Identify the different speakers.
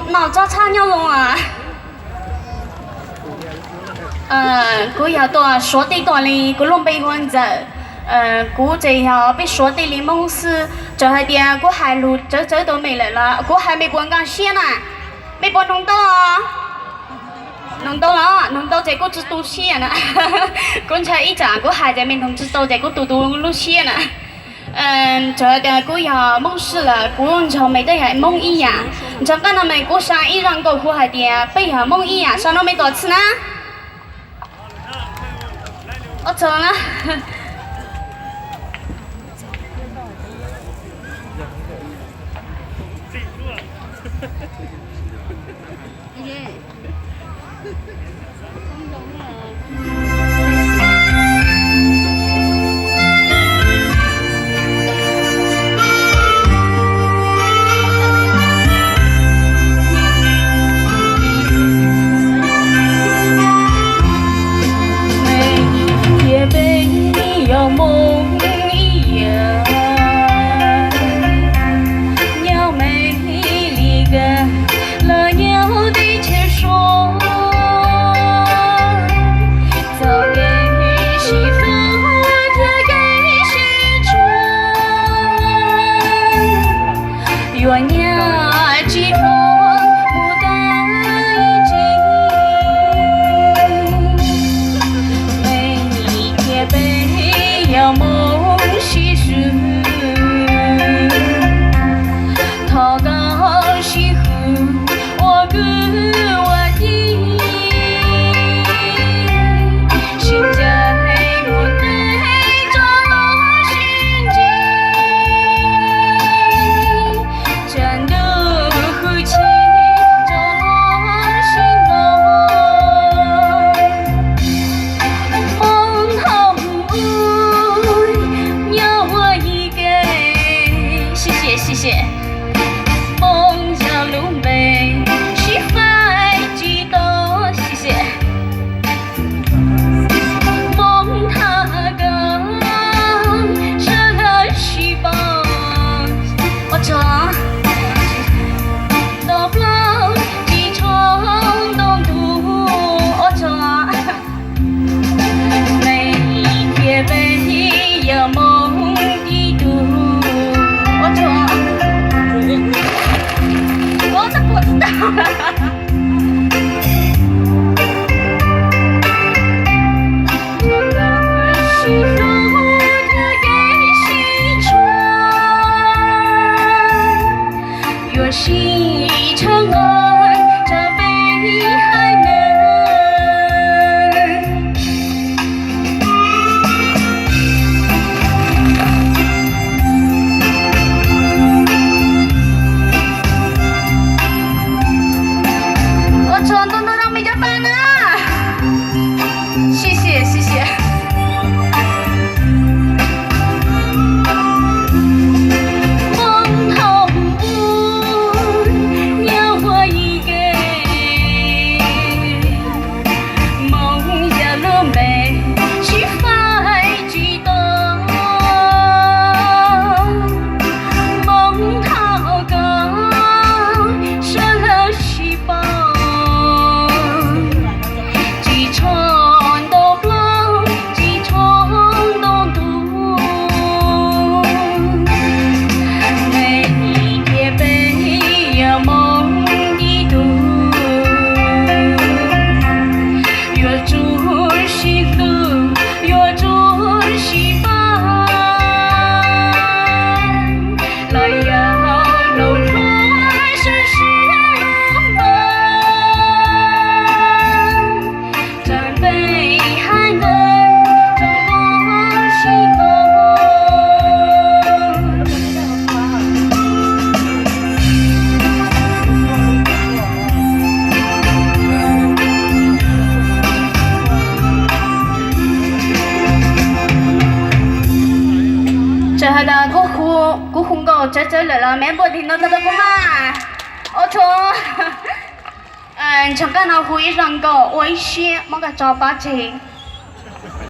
Speaker 1: 脑早炒牛肉啊。我要多说得多的，我拢被问着。我这要被说得的猛死，这还点我还录这都没来了，我还没帮讲写呢，没帮弄到啊。弄到了，弄到这个只读写呢。刚才一讲，我还在没通知到这个读写呢。这个我要猛死了，我就没得人猛一样。你看他们我上一让个我还点被要猛一样，上了没多次呢？我走了。这来了，没不听到这个不嘛？我从长干那会上个微信，某个找把钱。